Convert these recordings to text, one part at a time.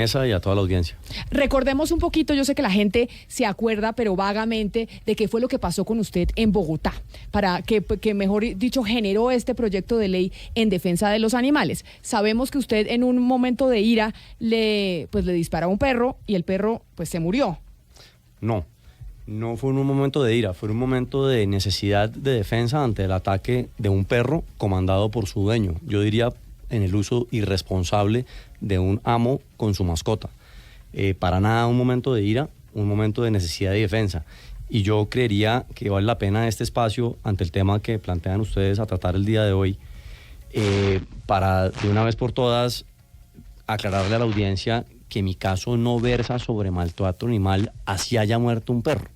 mesa y a toda la audiencia. Recordemos un poquito, yo sé que la gente se acuerda, pero vagamente, de qué fue lo que pasó con usted en Bogotá, para que mejor dicho, generó este proyecto de ley en defensa de los animales. Sabemos que usted en un momento de ira le dispara a un perro y el perro pues se murió. No fue en un momento de ira, fue un momento de necesidad de defensa ante el ataque de un perro comandado por su dueño. Yo diría en el uso irresponsable de un amo con su mascota. Para nada un momento de ira, un momento de necesidad y defensa. Y yo creería que vale la pena este espacio ante el tema que plantean ustedes a tratar el día de hoy, para de una vez por todas aclararle a la audiencia que mi caso no versa sobre maltrato animal así haya muerto un perro.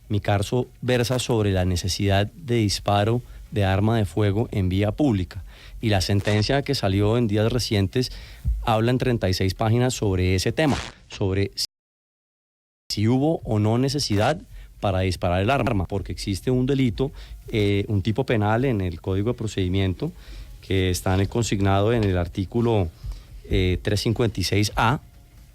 Mi caso versa sobre la necesidad de disparo de arma de fuego en vía pública. Y la sentencia que salió en días recientes habla en 36 páginas sobre ese tema, sobre si hubo o no necesidad para disparar el arma, porque existe un delito, un tipo penal en el Código de Procedimiento que está consignado en el artículo 356A,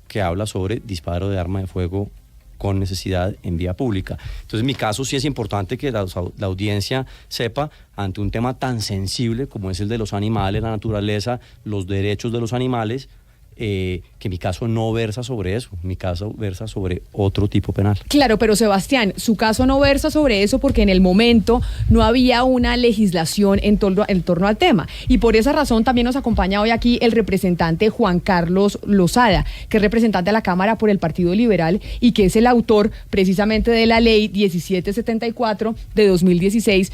que habla sobre disparo de arma de fuego con necesidad en vía pública. Entonces, en mi caso sí es importante que la audiencia sepa, ante un tema tan sensible como es el de los animales, la naturaleza, los derechos de los animales, que mi caso no versa sobre eso, mi caso versa sobre otro tipo penal. Claro, pero Sebastián, su caso no versa sobre eso porque en el momento no había una legislación en torno al tema. Y por esa razón también nos acompaña hoy aquí el representante Juan Carlos Lozada, que es representante de la Cámara por el Partido Liberal y que es el autor precisamente de la ley 1774 de 2016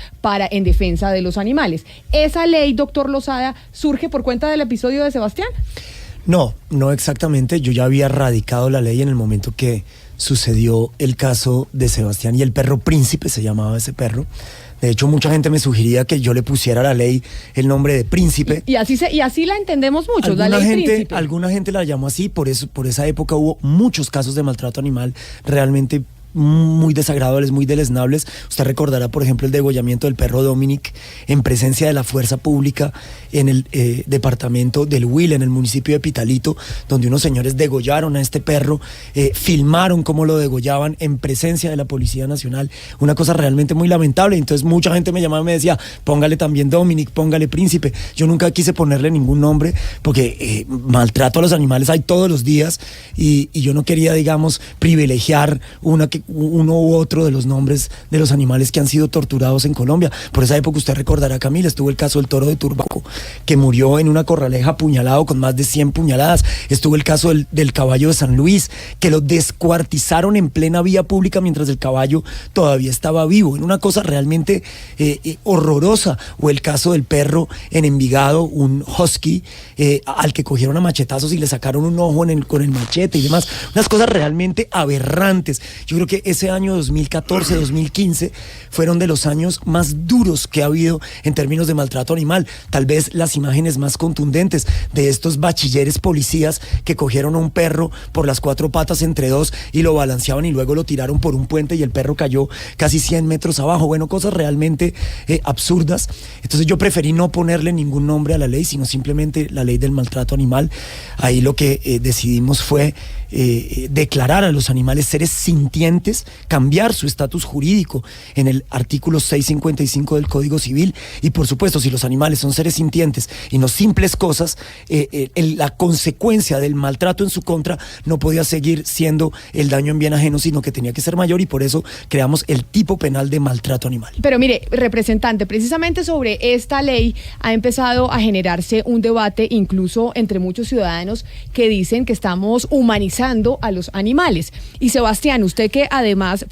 en defensa de los animales. ¿Esa ley, doctor Lozada, surge por cuenta del episodio de Sebastián? No exactamente. Yo ya había radicado la ley en el momento que sucedió el caso de Sebastián y el perro Príncipe, se llamaba ese perro. De hecho, mucha gente me sugería que yo le pusiera a la ley el nombre de Príncipe. Y así la entendemos mucho, la ley Príncipe. Alguna gente la llamó así, por esa época hubo muchos casos de maltrato animal realmente muy desagradables, muy deleznables. Usted recordará, por ejemplo, el degollamiento del perro Dominic en presencia de la fuerza pública en el departamento del Huila, en el municipio de Pitalito, donde unos señores degollaron a este perro, filmaron cómo lo degollaban en presencia de la Policía Nacional. Una cosa realmente muy lamentable. Entonces mucha gente me llamaba y me decía, póngale también Dominic, póngale Príncipe. Yo nunca quise ponerle ningún nombre porque maltrato a los animales hay todos los días y yo no quería, digamos, privilegiar uno u otro de los nombres de los animales que han sido torturados en Colombia. Por esa época usted recordará, Camila, estuvo el caso del toro de Turbaco, que murió en una corraleja apuñalado con más de 100 puñaladas. Estuvo el caso del caballo de San Luis, que lo descuartizaron en plena vía pública mientras el caballo todavía estaba vivo, en una cosa realmente horrorosa. O el caso del perro en Envigado, un husky al que cogieron a machetazos y le sacaron un ojo con el machete y demás. Unas cosas realmente aberrantes. Yo creo que ese año 2014, 2015 fueron de los años más duros que ha habido en términos de maltrato animal. Tal vez las imágenes más contundentes de estos bachilleres policías que cogieron a un perro por las 4 patas entre dos y lo balanceaban y luego lo tiraron por un puente y el perro cayó casi 100 metros abajo. Bueno, cosas realmente absurdas. Entonces yo preferí no ponerle ningún nombre a la ley, sino simplemente la ley del maltrato animal. Ahí lo que decidimos fue declarar a los animales seres sintientes, cambiar su estatus jurídico en el artículo 655 del Código Civil. Y por supuesto, si los animales son seres sintientes y no simples cosas, la consecuencia del maltrato en su contra no podía seguir siendo el daño en bien ajeno, sino que tenía que ser mayor, y por eso creamos el tipo penal de maltrato animal. Pero mire, representante, precisamente sobre esta ley ha empezado a generarse un debate incluso entre muchos ciudadanos que dicen que estamos humanizando a los animales. Y Sebastián, usted que además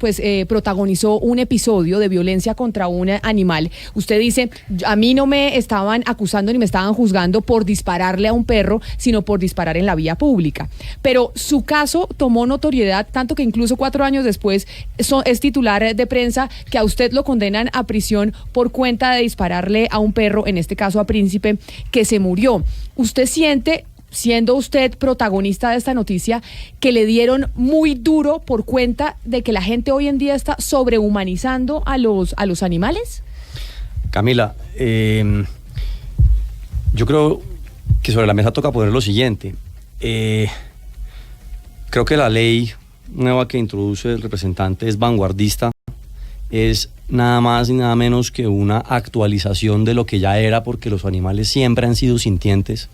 protagonizó un episodio de violencia contra un animal, usted dice, a mí no me estaban acusando ni me estaban juzgando por dispararle a un perro, sino por disparar en la vía pública. Pero su caso tomó notoriedad, tanto que incluso 4 años después es titular de prensa, que a usted lo condenan a prisión por cuenta de dispararle a un perro, en este caso a Príncipe, que se murió. ¿Usted siente, siendo usted protagonista de esta noticia, que le dieron muy duro por cuenta de que la gente hoy en día está sobrehumanizando a los animales? Camila, yo creo que sobre la mesa toca poner lo siguiente. Creo que la ley nueva que introduce el representante es vanguardista, es nada más y nada menos que una actualización de lo que ya era, porque los animales siempre han sido sintientes,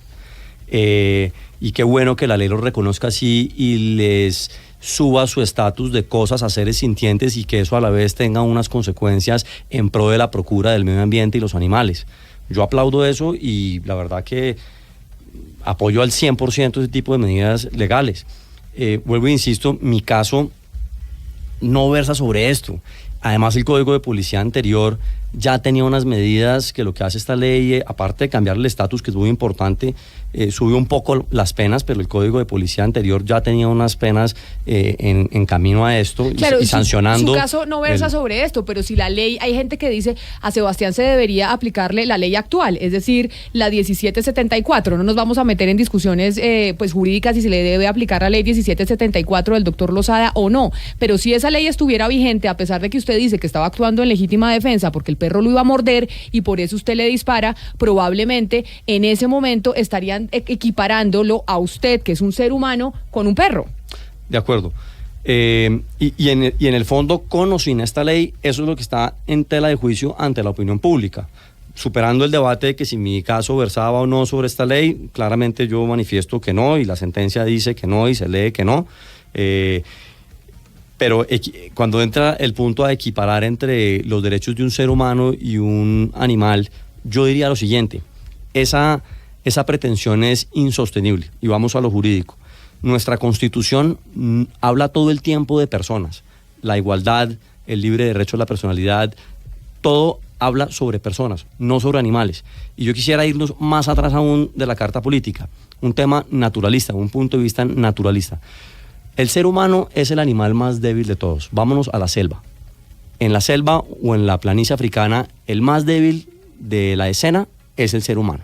y qué bueno que la ley los reconozca así y les suba su estatus de cosas a seres sintientes, y que eso a la vez tenga unas consecuencias en pro de la procura del medio ambiente y los animales. Yo aplaudo eso y la verdad que apoyo al 100% ese tipo de medidas legales. Vuelvo e insisto, mi caso no versa sobre esto. Además, el Código de Policía anterior ya tenía unas medidas que lo que hace esta ley, aparte de cambiar el estatus, que es muy importante, sube un poco las penas, pero el Código de Policía anterior ya tenía unas penas en camino a esto, claro, y sancionando. Su caso no versa sobre esto, pero si la ley, hay gente que dice a Sebastián se debería aplicarle la ley actual, es decir, la 1774. No nos vamos a meter en discusiones pues jurídicas si se le debe aplicar la ley 1774 del doctor Lozada o no, pero si esa ley estuviera vigente, a pesar de que usted dice que estaba actuando en legítima defensa porque el perro lo iba a morder y por eso usted le dispara, probablemente en ese momento estarían equiparándolo a usted, que es un ser humano, con un perro. De acuerdo. Y en el fondo, con o sin esta ley, eso es lo que está en tela de juicio ante la opinión pública. Superando el debate de que si mi caso versaba o no sobre esta ley, claramente yo manifiesto que no, y la sentencia dice que no, y se lee que no. Pero cuando entra el punto a equiparar entre los derechos de un ser humano y un animal, yo diría lo siguiente: esa pretensión es insostenible. Y vamos a lo jurídico. Nuestra Constitución habla todo el tiempo de personas. La igualdad, el libre derecho a la personalidad, todo habla sobre personas, no sobre animales. Y yo quisiera irnos más atrás aún de la Carta Política, un tema naturalista, un punto de vista naturalista. El ser humano es el animal más débil de todos. Vámonos a la selva. En la selva o en la planicie africana, el más débil de la escena es el ser humano.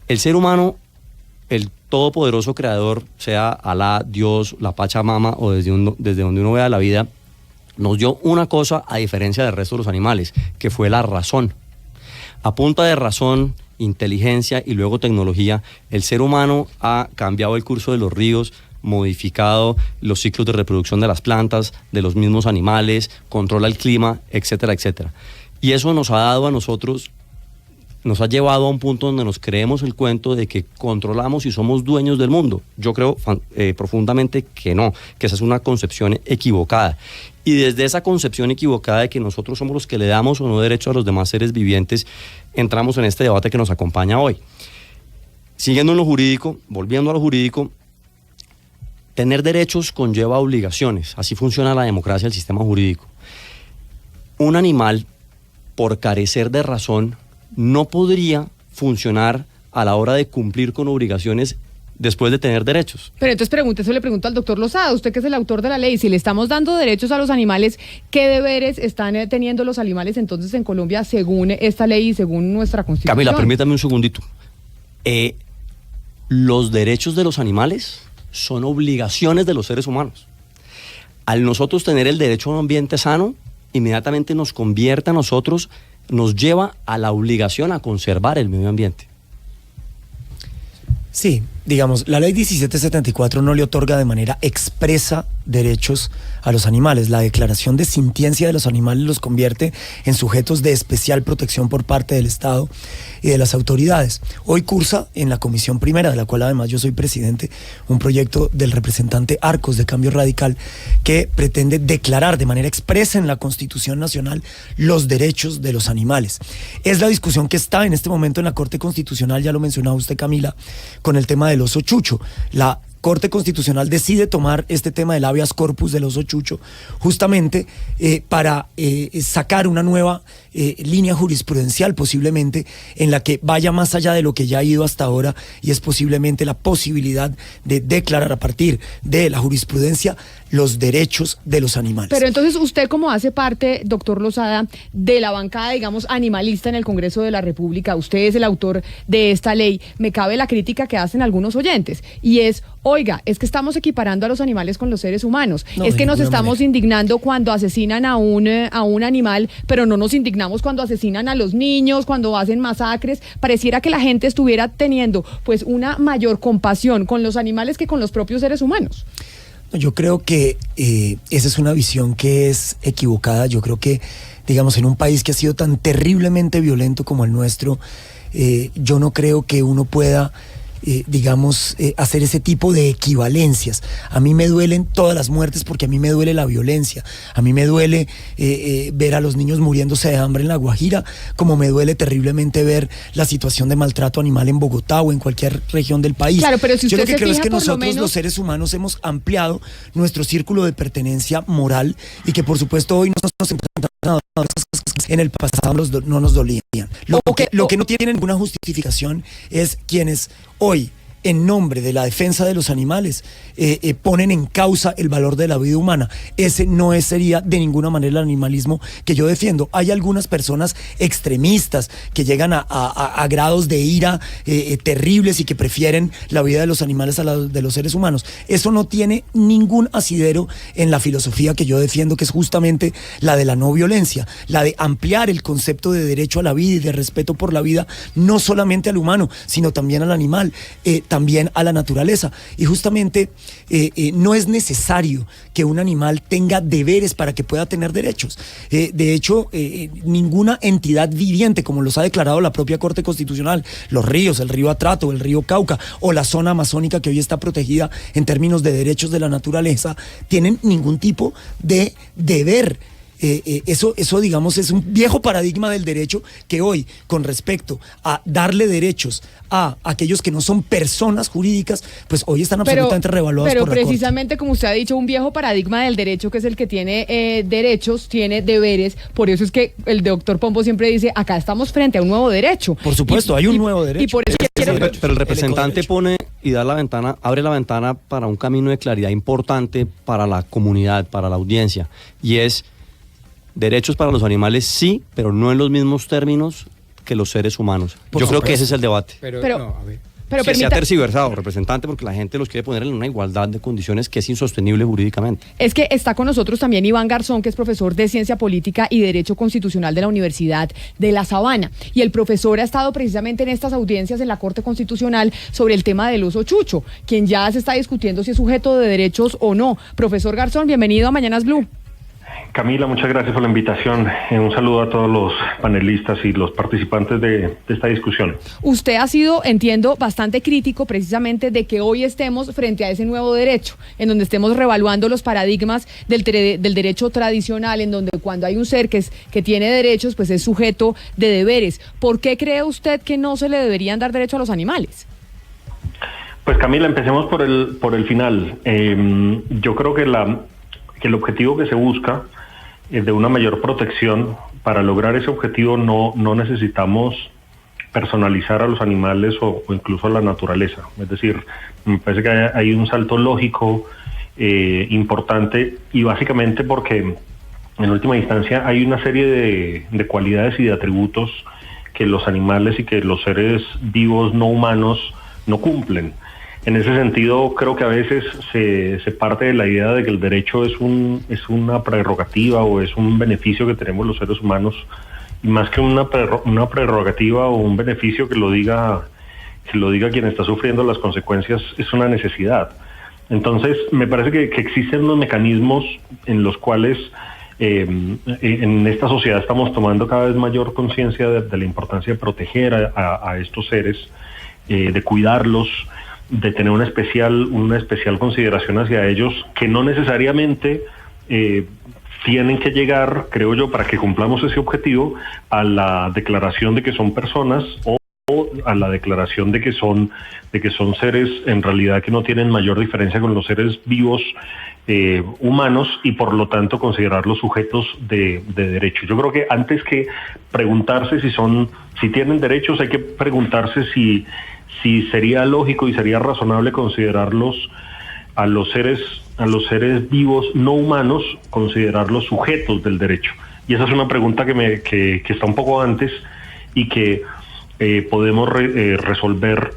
El ser humano, el todopoderoso creador, sea Alá, Dios, la Pachamama o desde donde uno vea la vida, nos dio una cosa a diferencia del resto de los animales, que fue la razón. A punta de razón, inteligencia y luego tecnología, el ser humano ha cambiado el curso de los ríos, modificado los ciclos de reproducción de las plantas, de los mismos animales, controla el clima, etcétera, etcétera. Y eso nos ha dado a nosotros, nos ha llevado a un punto donde nos creemos el cuento de que controlamos y somos dueños del mundo. Yo creo profundamente que no, que esa es una concepción equivocada. Y desde esa concepción equivocada de que nosotros somos los que le damos o no derecho a los demás seres vivientes, entramos en este debate que nos acompaña hoy. Siguiendo en lo jurídico, volviendo a lo jurídico, tener derechos conlleva obligaciones. Así funciona la democracia, el sistema jurídico. Un animal, por carecer de razón, no podría funcionar a la hora de cumplir con obligaciones después de tener derechos. Pero entonces le pregunto al doctor Lozada, usted que es el autor de la ley, si le estamos dando derechos a los animales, ¿qué deberes están teniendo los animales entonces en Colombia según esta ley y según nuestra Constitución? Camila, permítame un segundito. Los derechos de los animales son obligaciones de los seres humanos. Al nosotros tener el derecho a un ambiente sano, inmediatamente nos convierte a nosotros, nos lleva a la obligación a conservar el medio ambiente. Sí, digamos, la ley 1774 no le otorga de manera expresa derechos a los animales. La declaración de sintiencia de los animales los convierte en sujetos de especial protección por parte del Estado y de las autoridades. Hoy cursa en la Comisión Primera, de la cual además yo soy presidente, un proyecto del representante Arcos de Cambio Radical que pretende declarar de manera expresa en la Constitución Nacional los derechos de los animales. Es la discusión que está en este momento en la Corte Constitucional, ya lo mencionaba usted, Camila, con el tema del oso chucho. La Corte Constitucional decide tomar este tema del habeas corpus del oso chucho justamente para sacar una nueva línea jurisprudencial posiblemente en la que vaya más allá de lo que ya ha ido hasta ahora, y es posiblemente la posibilidad de declarar a partir de la jurisprudencia los derechos de los animales. Pero entonces usted, como hace parte, doctor Lozada, de la bancada, digamos, animalista en el Congreso de la República, usted es el autor de esta ley, me cabe la crítica que hacen algunos oyentes, y es, oiga, es que estamos equiparando a los animales con los seres humanos, no, es que nos estamos indignando cuando asesinan a un animal, pero no nos indignamos cuando asesinan a los niños, cuando hacen masacres. Pareciera que la gente estuviera teniendo pues una mayor compasión con los animales que con los propios seres humanos. Yo creo que esa es una visión que es equivocada. Yo creo que, digamos, en un país que ha sido tan terriblemente violento como el nuestro, yo no creo que uno pueda hacer ese tipo de equivalencias. A mí me duelen todas las muertes porque a mí me duele la violencia. A mí me duele ver a los niños muriéndose de hambre en La Guajira, como me duele terriblemente ver la situación de maltrato animal en Bogotá o en cualquier región del país. Claro, pero si usted Yo lo que se creo es fija, que por lo nosotros menos, los seres humanos hemos ampliado nuestro círculo de pertenencia moral y que por supuesto hoy nos enfrentamos a esas cosas que en el pasado no nos dolían. Lo que no tiene ninguna justificación es quienes hoy, en nombre de la defensa de los animales, ponen en causa el valor de la vida humana. Ese no sería de ninguna manera el animalismo que yo defiendo. Hay algunas personas extremistas que llegan a grados de ira terribles y que prefieren la vida de los animales a la de los seres humanos. Eso no tiene ningún asidero en la filosofía que yo defiendo, que es justamente la de la no violencia, la de ampliar el concepto de derecho a la vida y de respeto por la vida, no solamente al humano, sino también al animal, también a la naturaleza. Y justamente no es necesario que un animal tenga deberes para que pueda tener derechos. De hecho, ninguna entidad viviente, como los ha declarado la propia Corte Constitucional, los ríos, el río Atrato, el río Cauca o la zona amazónica que hoy está protegida en términos de derechos de la naturaleza, tienen ningún tipo de deber. Eso, digamos, es un viejo paradigma del derecho que hoy, con respecto a darle derechos a aquellos que no son personas jurídicas, pues hoy están absolutamente revaluados por la Corte. Pero precisamente, como usted ha dicho, un viejo paradigma del derecho, que es el que tiene derechos, tiene deberes. Por eso es que el doctor Pombo siempre dice, acá estamos frente a un nuevo derecho. Por supuesto, hay un nuevo derecho. Y por eso pero el representante pone y da la ventana, abre la ventana para un camino de claridad importante para la comunidad, para la audiencia, y es: derechos para los animales sí, pero no en los mismos términos que los seres humanos. Yo creo que ese es el debate. Pero Se ha tergiversado, representante, porque la gente los quiere poner en una igualdad de condiciones que es insostenible jurídicamente. Es que está con nosotros también Iván Garzón, que es profesor de Ciencia Política y Derecho Constitucional de la Universidad de La Sabana. Y el profesor ha estado precisamente en estas audiencias en la Corte Constitucional sobre el tema del oso chucho, quien ya se está discutiendo si es sujeto de derechos o no. Profesor Garzón, bienvenido a Mañanas Blue. Camila, muchas gracias por la invitación. Un saludo a todos los panelistas y los participantes de esta discusión. Usted ha sido, entiendo, bastante crítico precisamente de que hoy estemos frente a ese nuevo derecho, en donde estemos revaluando los paradigmas del derecho tradicional, en donde cuando hay un ser que tiene derechos, pues es sujeto de deberes. ¿Por qué cree usted que no se le deberían dar derecho a los animales? Pues Camila, empecemos por el final. Yo creo que el objetivo que se busca es de una mayor protección. Para lograr ese objetivo no necesitamos personalizar a los animales o incluso a la naturaleza. Es decir, me parece que hay un salto lógico importante, y básicamente porque en última instancia hay una serie de cualidades y de atributos que los animales y que los seres vivos no humanos no cumplen. En ese sentido, creo que a veces se parte de la idea de que el derecho es una prerrogativa o es un beneficio que tenemos los seres humanos, y más que una prerrogativa o un beneficio que lo diga quien está sufriendo las consecuencias, es una necesidad. Entonces, me parece que existen unos mecanismos en los cuales en esta sociedad estamos tomando cada vez mayor conciencia de la importancia de proteger a estos seres, de cuidarlos, de tener una especial consideración hacia ellos, que no necesariamente tienen que llegar, creo yo, para que cumplamos ese objetivo, a la declaración de que son personas o a la declaración de que son seres en realidad que no tienen mayor diferencia con los seres vivos humanos, y por lo tanto considerarlos sujetos de derecho. Yo creo que antes que preguntarse si tienen derechos, hay que preguntarse si sería lógico y sería razonable considerarlos a los seres vivos no humanos, considerarlos sujetos del derecho. Y esa es una pregunta que está un poco antes y que podemos resolver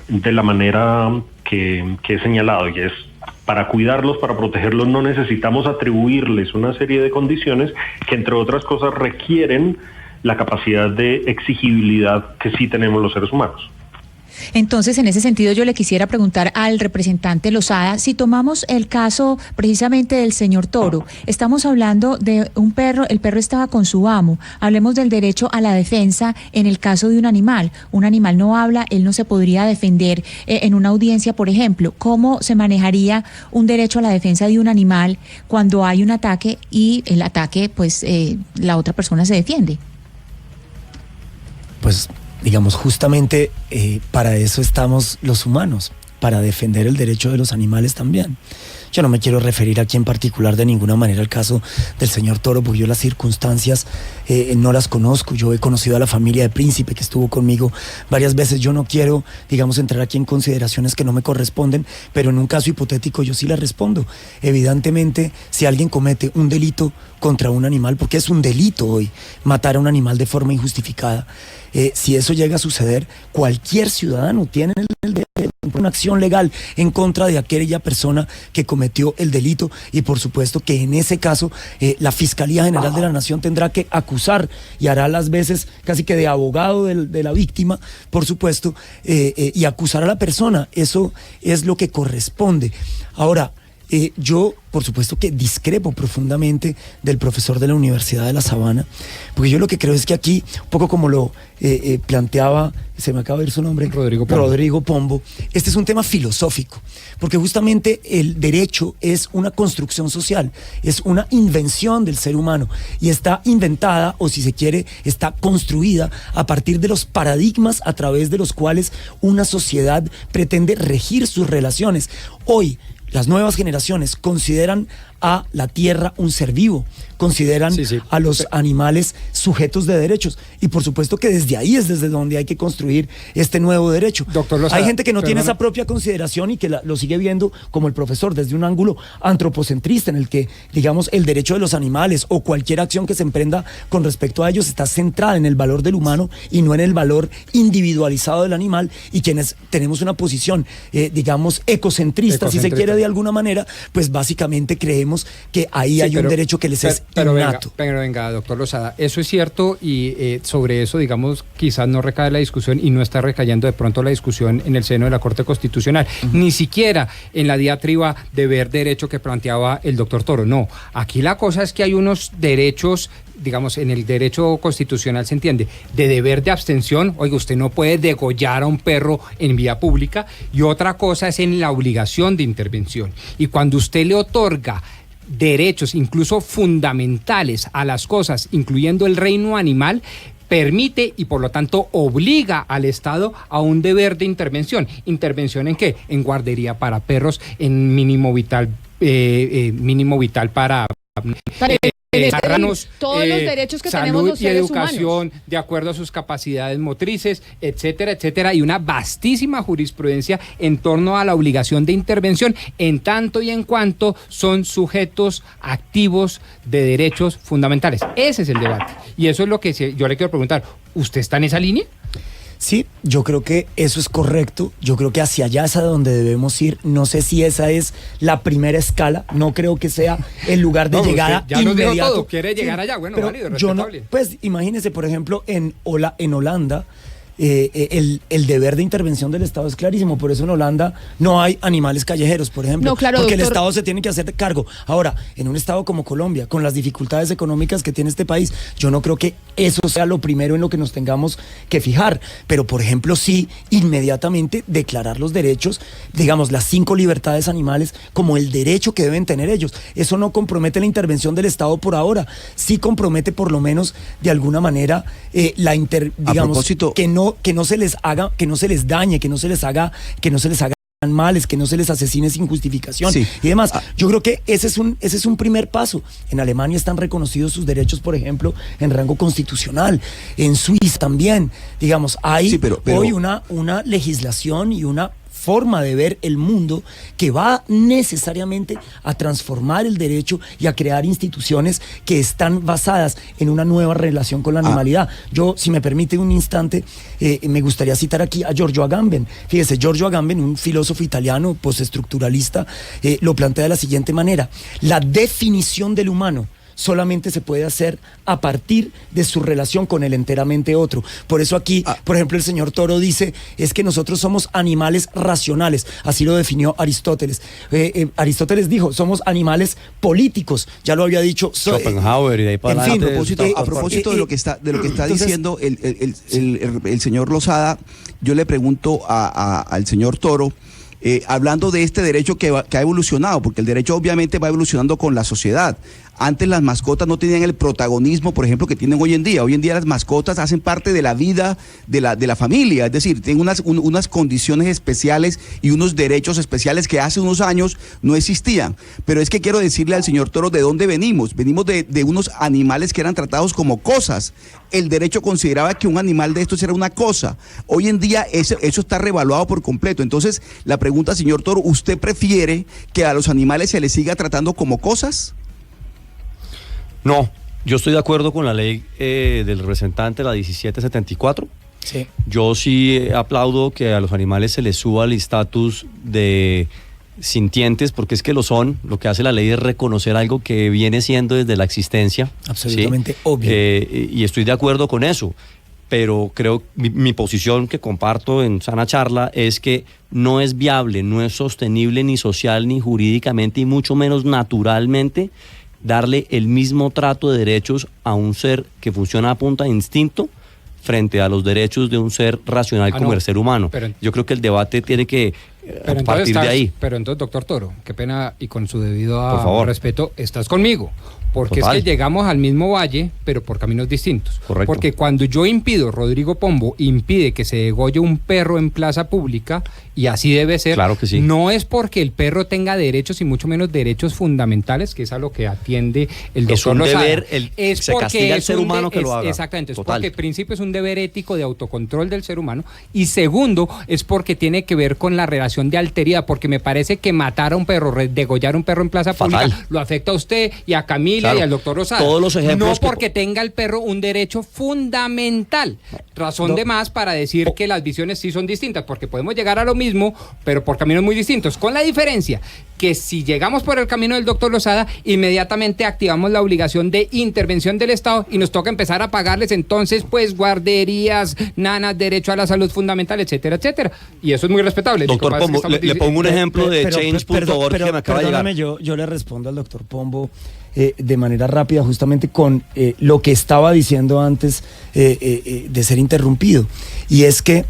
de la manera que he señalado, y es: para cuidarlos, para protegerlos, no necesitamos atribuirles una serie de condiciones que, entre otras cosas, requieren la capacidad de exigibilidad que sí tenemos los seres humanos. Entonces, en ese sentido, yo le quisiera preguntar al representante Lozada, si tomamos el caso precisamente del señor Toro, estamos hablando de un perro, el perro estaba con su amo, hablemos del derecho a la defensa en el caso de un animal no habla, él no se podría defender en una audiencia, por ejemplo. ¿Cómo se manejaría un derecho a la defensa de un animal cuando hay un ataque y el ataque, pues, la otra persona se defiende? Pues, digamos, justamente para eso estamos los humanos, para defender el derecho de los animales también. Yo no me quiero referir aquí en particular de ninguna manera al caso del señor Toro, porque yo las circunstancias no las conozco. Yo he conocido a la familia de Príncipe que estuvo conmigo varias veces. Yo no quiero, digamos, entrar aquí en consideraciones que no me corresponden, pero en un caso hipotético yo sí las respondo. Evidentemente, si alguien comete un delito contra un animal, porque es un delito hoy matar a un animal de forma injustificada, si eso llega a suceder, cualquier ciudadano tiene el derecho a una acción legal en contra de aquella persona que cometió el delito, y por supuesto que en ese caso la Fiscalía General de la Nación tendrá que acusar y hará las veces casi que de abogado de la víctima, por supuesto, y acusar a la persona. Eso es lo que corresponde. Ahora, yo, por supuesto que discrepo profundamente del profesor de la Universidad de La Sabana, porque yo lo que creo es que aquí, un poco como lo planteaba, se me acaba de ir su nombre, Rodrigo Pombo, este es un tema filosófico, porque justamente el derecho es una construcción social, es una invención del ser humano, y está inventada, o si se quiere, está construida a partir de los paradigmas a través de los cuales una sociedad pretende regir sus relaciones. Hoy, las nuevas generaciones consideran a la tierra un ser vivo, consideran a los animales sujetos de derechos, y por supuesto que desde ahí es desde donde hay que construir este nuevo derecho. Doctor Lozada, hay gente que no tiene esa propia consideración y que lo sigue viendo, como el profesor, desde un ángulo antropocentrista, en el que, digamos, el derecho de los animales o cualquier acción que se emprenda con respecto a ellos está centrada en el valor del humano y no en el valor individualizado del animal, y quienes tenemos una posición, digamos, ecocentrista, si se quiere de alguna manera, pues básicamente creemos que ahí hay un derecho que les es innato. Venga, doctor Lozada, eso es cierto, y sobre eso, digamos, quizás no recae la discusión, y no está recayendo de pronto la discusión en el seno de la Corte Constitucional, ni siquiera en la diatriba de ver derecho que planteaba el doctor Toro. No, aquí la cosa es que hay unos derechos, digamos, en el derecho constitucional se entiende, de deber de abstención. Oiga, usted no puede degollar a un perro en vía pública, y otra cosa es en la obligación de intervención. Y cuando usted le otorga derechos, incluso fundamentales, a las cosas, incluyendo el reino animal, permite y por lo tanto obliga al Estado a un deber de intervención. ¿Intervención en qué? En guardería para perros, en mínimo vital para todos los derechos que tenemos los seres humanos. Salud y educación, de acuerdo a sus capacidades motrices, etcétera, etcétera, y una vastísima jurisprudencia en torno a la obligación de intervención, en tanto y en cuanto son sujetos activos de derechos fundamentales. Ese es el debate, y eso es lo que yo le quiero preguntar. ¿Usted está en esa línea? Sí, yo creo que eso es correcto. Yo creo que hacia allá es a donde debemos ir. No sé si esa es la primera escala. No creo que sea el lugar de llegada ya inmediato. Nos dijo todo. ¿Quiere llegar allá? Bueno, pero válido, respetable. Pues imagínese, por ejemplo, en Holanda, el deber de intervención del Estado es clarísimo. Por eso en Holanda no hay animales callejeros, por ejemplo, porque doctor, el Estado se tiene que hacer cargo. Ahora, en un Estado como Colombia, con las dificultades económicas que tiene este país, yo no creo que eso sea lo primero en lo que nos tengamos que fijar, pero por ejemplo sí, inmediatamente declarar los derechos, digamos, las 5 libertades animales como el derecho que deben tener ellos. Eso no compromete la intervención del Estado por ahora, sí compromete por lo menos de alguna manera digamos, que no se les haga, que no se les dañe, que no se les haga males, que no se les asesine sin justificación y demás. Yo creo que ese es un primer paso. En Alemania están reconocidos sus derechos, por ejemplo, en rango constitucional. En Suiza también. Digamos, hay hoy una legislación y una forma de ver el mundo que va necesariamente a transformar el derecho y a crear instituciones que están basadas en una nueva relación con la animalidad. Yo, si me permite un instante, me gustaría citar aquí a Giorgio Agamben. Fíjese, Giorgio Agamben, un filósofo italiano postestructuralista, lo plantea de la siguiente manera: la definición del humano solamente se puede hacer a partir de su relación con el enteramente otro. Por eso aquí, por ejemplo, el señor Toro dice, es que nosotros somos animales racionales, así lo definió Aristóteles. Aristóteles dijo, somos animales políticos, ya lo había dicho Schopenhauer y de ahí para adelante. A propósito de lo que está diciendo el señor Lozada, yo le pregunto al señor Toro, hablando de este derecho que ha evolucionado, porque el derecho obviamente va evolucionando con la sociedad. Antes las mascotas no tenían el protagonismo, por ejemplo, que tienen hoy en día. Hoy en día las mascotas hacen parte de la vida de la familia, es decir, tienen unas condiciones especiales y unos derechos especiales que hace unos años no existían. Pero es que quiero decirle al señor Toro de dónde venimos. Venimos de unos animales que eran tratados como cosas. El derecho consideraba que un animal de estos era una cosa. Hoy en día eso está revaluado por completo. Entonces, la pregunta, señor Toro, ¿usted prefiere que a los animales se les siga tratando como cosas? No, yo estoy de acuerdo con la ley del representante, la 1774. Sí. Yo sí aplaudo que a los animales se les suba el estatus de sintientes, porque es que lo son. Lo que hace la ley es reconocer algo que viene siendo desde la existencia. Absolutamente, ¿sí? obvio. Y estoy de acuerdo con eso. Pero creo, mi posición que comparto en sana charla es que no es viable, no es sostenible ni social ni jurídicamente y mucho menos naturalmente darle el mismo trato de derechos a un ser que funciona a punta de instinto frente a los derechos de un ser racional como el ser humano. Yo creo que el debate tiene que partir de ahí. Pero entonces, doctor Toro, qué pena y con su debido Por favor. respeto, estás conmigo. Porque Total. es que llegamos al mismo valle, pero por caminos distintos. Correcto. Porque cuando yo impido, Rodrigo Pombo impide que se degolle un perro en plaza pública, y así debe ser, claro que sí. No es porque el perro tenga derechos y mucho menos derechos fundamentales, que es a lo que atiende el doctor Lozada. Se castiga al ser humano que lo haga. Exactamente, Total. es porque el principio es un deber ético de autocontrol del ser humano, y segundo, es porque tiene que ver con la relación de alteridad, porque me parece que matar a un perro, degollar a un perro en plaza Fatal. pública, lo afecta a usted y a Camila, claro, y al doctor Lozada. Todos los ejemplos no porque tenga el perro un derecho fundamental. Razón de más para decir que las visiones sí son distintas, porque podemos llegar a lo mismo, pero por caminos muy distintos, con la diferencia que si llegamos por el camino del doctor Lozada, inmediatamente activamos la obligación de intervención del Estado y nos toca empezar a pagarles entonces pues guarderías, nanas, derecho a la salud fundamental, etcétera, etcétera. Y eso es muy respetable. Doctor Pombo, le pongo un ejemplo de Change.org que me acaba de llegar. Yo le respondo al doctor Pombo de manera rápida, justamente con lo que estaba diciendo antes de ser interrumpido, y es que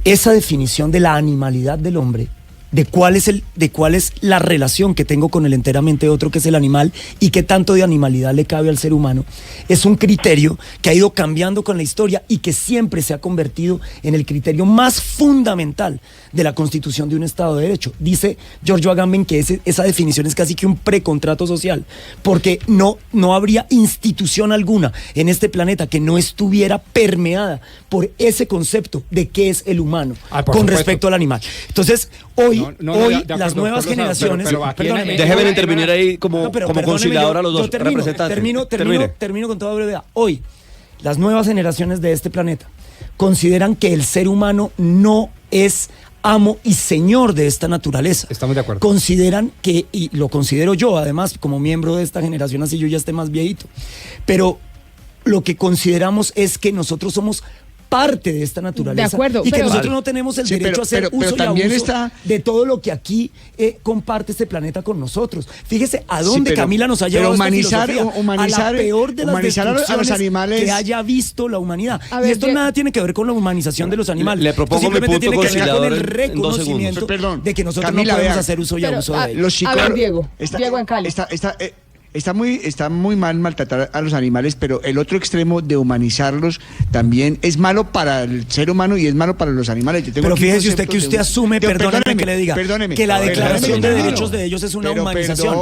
esa definición de la animalidad del hombre, de cuál es la relación que tengo con el enteramente otro, que es el animal, y qué tanto de animalidad le cabe al ser humano, es un criterio que ha ido cambiando con la historia y que siempre se ha convertido en el criterio más fundamental de la constitución de un Estado de Derecho. Dice Giorgio Agamben que esa definición es casi que un precontrato social, porque no habría institución alguna en este planeta que no estuviera permeada por ese concepto de qué es el humano con respecto al animal. Entonces, hoy las nuevas generaciones... Déjeme intervenir ahí como conciliador a los dos representantes. Termino con toda brevedad. Hoy, las nuevas generaciones de este planeta consideran que el ser humano no es amo y señor de esta naturaleza. Estamos de acuerdo. Consideran que, y lo considero yo además como miembro de esta generación, así yo ya esté más viejito, pero lo que consideramos es que nosotros somos parte de esta naturaleza. De acuerdo, y que nosotros no tenemos el derecho a hacer uso y abuso de todo lo que aquí comparte este planeta con nosotros. Fíjese a dónde Camila nos ha llevado humanizar, esta filosofía, a la peor de las destrucciones a los animales que haya visto la humanidad. Y esto nada tiene que ver con la humanización de los animales. Le propongo mi punto tiene que ver con el en reconocimiento de que nosotros Camila, no podemos hacer uso y abuso de ellos. A ver, Diego en Cali. Está muy mal maltratar a los animales, pero el otro extremo de humanizarlos también es malo para el ser humano y es malo para los animales. Pero fíjese usted que usted asume, perdóneme que le diga, que la declaración de derechos de ellos es una humanización.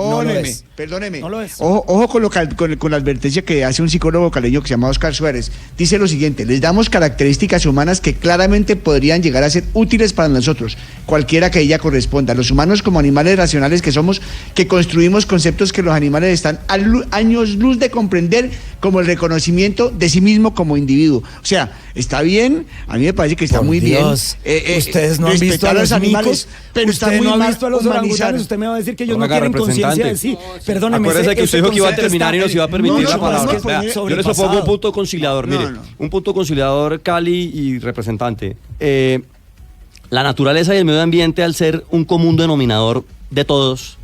Perdóneme. No lo es. Ojo con la advertencia que hace un psicólogo caleño que se llama Oscar Suárez. Dice lo siguiente: les damos características humanas que claramente podrían llegar a ser útiles para nosotros, cualquiera que ella corresponda. Los humanos como animales racionales que somos, que construimos conceptos que los animales están están a años luz de comprender como el reconocimiento de sí mismo como individuo. O sea, está bien, a mí me parece que está Por muy Dios, bien. ustedes no han visto a los animales, pero está usted muy no ha mal visto a los humanizar. orangutanes, usted me va a decir que ellos no Oiga, tienen conciencia de sí. Perdóneme. Acuérdese que usted dijo que iba a terminar y nos iba a permitir la palabra. Vea, Yo les propongo un punto conciliador, mire, un punto conciliador, Cali y representante. La naturaleza y el medio ambiente, al ser un común denominador de todos,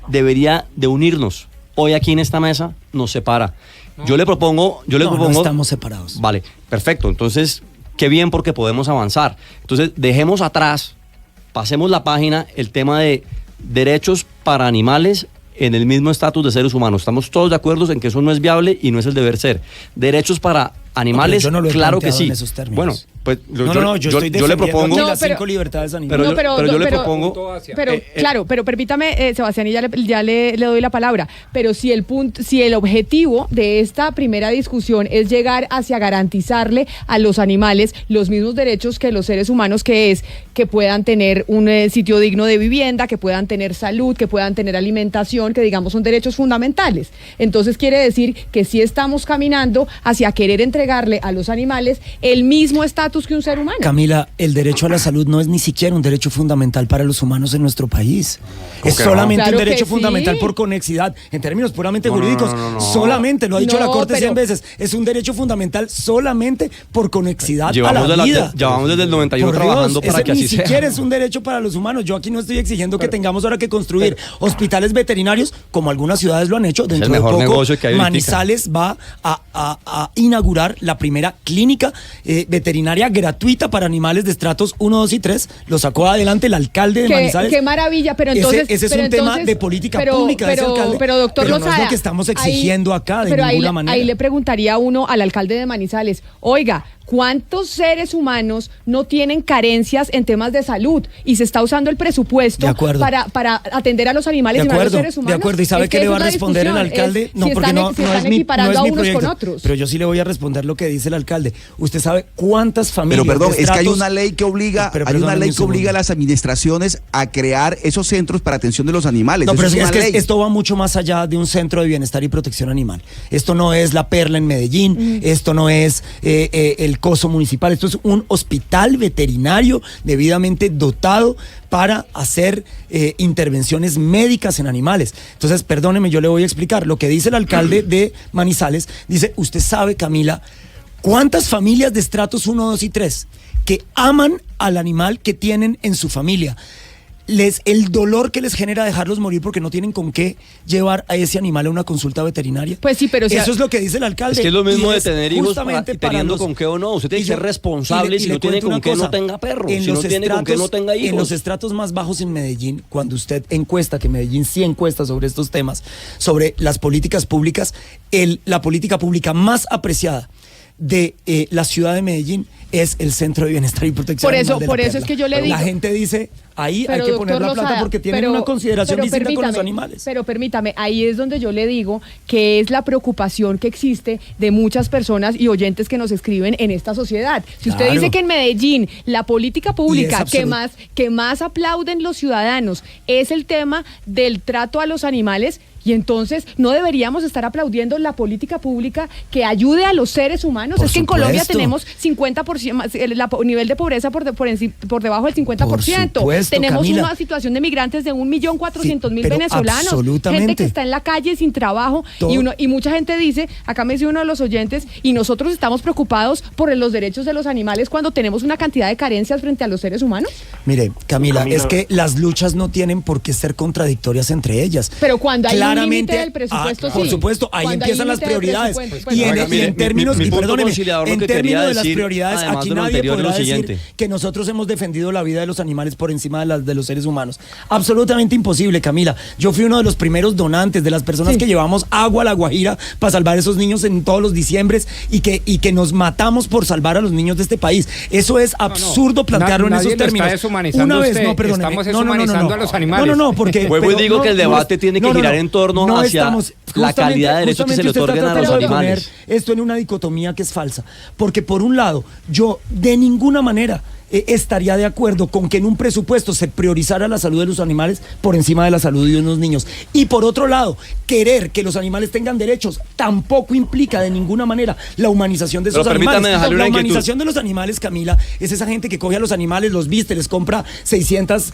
debería de unirnos. Hoy aquí en esta mesa nos separa. Yo le propongo... No estamos separados. Vale, perfecto. Entonces, qué bien porque podemos avanzar. Entonces, dejemos atrás, pasemos la página, el tema de derechos para animales en el mismo estatus de seres humanos. Estamos todos de acuerdo en que eso no es viable y no es el deber ser. Derechos para animales, yo no lo he claro que planteado sí. en esos términos. Bueno, pues yo le propongo... las 5 libertades animales. Pero yo le propongo... Claro, pero permítame, Sebastián, y ya le doy la palabra. Pero si el objetivo de esta primera discusión es llegar hacia garantizarle a los animales los mismos derechos que los seres humanos, que es que puedan tener un sitio digno de vivienda, que puedan tener salud, que puedan tener alimentación, que digamos son derechos fundamentales. Entonces quiere decir que sí estamos caminando hacia querer entregarle a los animales el mismo estatus que un ser humano. Camila, el derecho a la salud no es ni siquiera un derecho fundamental para los humanos en nuestro país. Es solamente Claro un derecho que fundamental sí. por conexidad. En términos puramente No, jurídicos, no. solamente, lo ha dicho No, la Corte 100 pero- veces, es un derecho fundamental solamente por conexidad Llevamos a la vida. llevamos desde el 91 Por trabajando Dios, para ese que así ni sea. siquiera es un derecho para los humanos. Yo aquí no estoy exigiendo que tengamos ahora que construir hospitales veterinarios, como algunas ciudades lo han hecho. Dentro el mejor de poco, negocio que hay ahorita. Manizales va a inaugurar la primera clínica veterinaria gratuita para animales de estratos 1, 2 y 3. Lo sacó adelante el alcalde de Manizales. Qué maravilla, pero entonces... Ese es pero un tema entonces- de política pero- pública de ese alcalde. Pero doctor no es Lozada, lo que estamos exigiendo acá de pero ninguna ahí, manera. Ahí le preguntaría uno al alcalde de Manizales, oiga, ¿cuántos seres humanos no tienen carencias en temas de salud? Y se está usando el presupuesto De acuerdo. para atender a los animales y no a los seres humanos. De acuerdo, ¿y sabe Es que qué le es va a una responder el discusión, alcalde? es No, si porque están, si no están es equiparando mi a unos proyecto. con otros. Pero yo sí le voy a responder lo que dice el alcalde. ¿Usted sabe cuántas familias Pero perdón, de es que hay estratos- una ley que obliga, Pero hay una perdóneme ley un que obliga a segundo. las administraciones a crear esos centros para atención de los animales. No, Eso pero es es una que ley. esto va mucho más allá de un centro de bienestar y protección animal. Esto no es la Perla en Medellín, esto no es el Coso Municipal, esto es un hospital veterinario debidamente dotado para hacer intervenciones médicas en animales. Entonces, perdóneme, yo le voy a explicar. Lo que dice el alcalde de Manizales, dice, usted sabe, Camila, ¿cuántas familias de estratos 1, 2 y 3 que aman al animal que tienen en su familia? El dolor que les genera dejarlos morir porque no tienen con qué llevar a ese animal a una consulta veterinaria. Pues sí, pero... Eso es lo que dice el alcalde. Es que es lo mismo Y de tener hijos justamente teniendo los- con qué o no. Usted tiene y que ser yo- responsable. y Si le no tiene cuento con una qué, cosa. no tenga perro. En Si no los tiene con qué, no tenga hijos. En los estratos más bajos en Medellín, cuando usted encuesta, que Medellín sí encuesta sobre estos temas, sobre las políticas públicas, la política pública más apreciada de la ciudad de Medellín es el Centro de Bienestar y Protección Por eso- Animal de la por eso Perla. es que yo le Pero digo- la gente dice, ahí hay que doctor poner la plata Lozada, porque tienen una consideración distinta con los permítame, animales. Pero permítame, ahí es donde yo le digo que es la preocupación que existe de muchas personas y oyentes que nos escriben en esta sociedad. Si usted Claro. dice que en Medellín la política pública Y es que más aplauden los ciudadanos es el tema del trato a los animales, y entonces no deberíamos estar aplaudiendo la política pública que ayude a los seres humanos. Por es que en Colombia supuesto. tenemos 50%, el nivel de pobreza por debajo del 50%. Por supuesto, Tenemos Camila. una situación de migrantes de 1.400.000 pero venezolanos. absolutamente. Gente que está en la calle sin trabajo. Y mucha gente dice, acá me dice uno de los oyentes, y nosotros estamos preocupados por los derechos de los animales cuando tenemos una cantidad de carencias frente a los seres humanos. Mire, Camila, es que las luchas no tienen por qué ser contradictorias entre ellas. Pero cuando hay un Claramente, límite del presupuesto, sí. Por supuesto, ahí Cuando hay empiezan las límite del prioridades. presupuesto, Y pues, Oiga, en términos, mi y punto perdóneme, conciliador, lo en que quería términos de las decir, prioridades, además aquí de lo nadie anterior, es lo podrá decir siguiente. que nosotros hemos defendido la vida de los animales por encima de las de los seres humanos. Absolutamente imposible, Camila. Yo fui uno de los primeros donantes, de las personas que llevamos agua a La Guajira para salvar a esos niños en todos los diciembres y que nos matamos por salvar a los niños de este país. Eso es absurdo plantearlo en Nadie esos lo términos. está deshumanizando usted. Estamos deshumanizando a los animales. No, porque... Vuelvo y digo que el debate tiene que girar en torno hacia la calidad de derechos que se le justamente usted otorgan a está los tratando de animales. poner esto en una dicotomía que es falsa. Porque por un lado, yo de ninguna manera estaría de acuerdo con que en un presupuesto se priorizara la salud de los animales por encima de la salud de unos niños. Y por otro lado, querer que los animales tengan derechos tampoco implica de ninguna manera la humanización de esos animales. La humanización de los animales, Camila, es esa gente que coge a los animales, los viste, les compra 600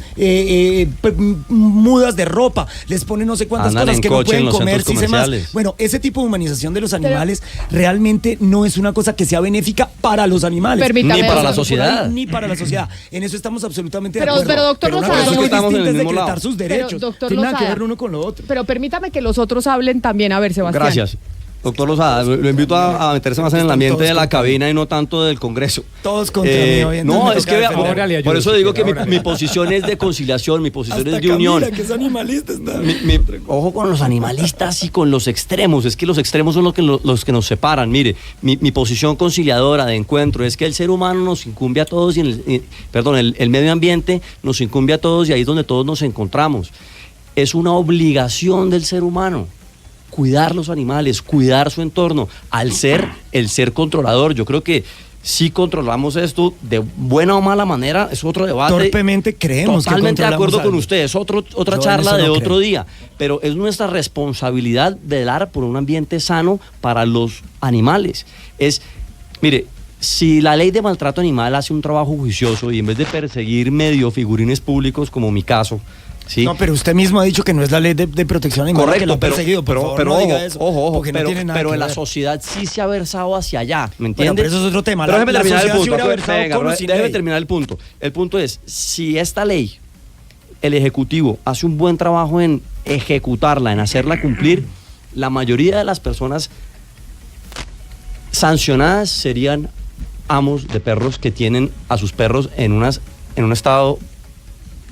mudas de ropa, les pone no sé cuántas cosas que no pueden comer, si se más. Bueno, ese tipo de humanización de los animales realmente no es una cosa que sea benéfica para los animales. Ni para la sociedad. Ni para la sociedad. En eso estamos absolutamente de acuerdo. Pero doctor Lozada, una cosa muy distinta es decretar sus derechos. Tiene nada que ver uno con lo otro. Pero permítame que los otros hablen también. A ver, Sebastián. Gracias. Doctor Lozada, lo invito a meterse más en el ambiente de la cabina y no tanto del Congreso. Todos contra mí hoy. No, es que por eso digo que mi posición es de conciliación, mi posición es de unión. Que es animalista, ojo con los animalistas y con los extremos, es que los extremos son los que nos separan. Mire, mi posición conciliadora de encuentro es que el ser humano nos incumbe a todos, el medio ambiente nos incumbe a todos y ahí es donde todos nos encontramos. Es una obligación del ser humano cuidar los animales, cuidar su entorno, al ser el ser controlador. Yo creo que si controlamos esto de buena o mala manera, es otro debate. Torpemente creemos totalmente que de acuerdo algo. Con ustedes, otra charla de otro día, pero es nuestra responsabilidad velar por un ambiente sano para los animales. Mire, si la ley de maltrato animal hace un trabajo juicioso y en vez de perseguir medio figurines públicos como mi caso, ¿sí? No, pero usted mismo ha dicho que no es la ley de protección animal. Correcto, que lo ha perseguido. Pero no diga eso, ojo, porque no tiene nada pero que en la ver. sociedad sí se ha versado hacia allá, ¿me entiende? Bueno, pero eso es otro tema. Pero déjeme terminar el punto. Déjeme terminar el punto. El punto es, si esta ley, el Ejecutivo hace un buen trabajo en ejecutarla, en hacerla cumplir, la mayoría de las personas sancionadas serían amos de perros que tienen a sus perros en un estado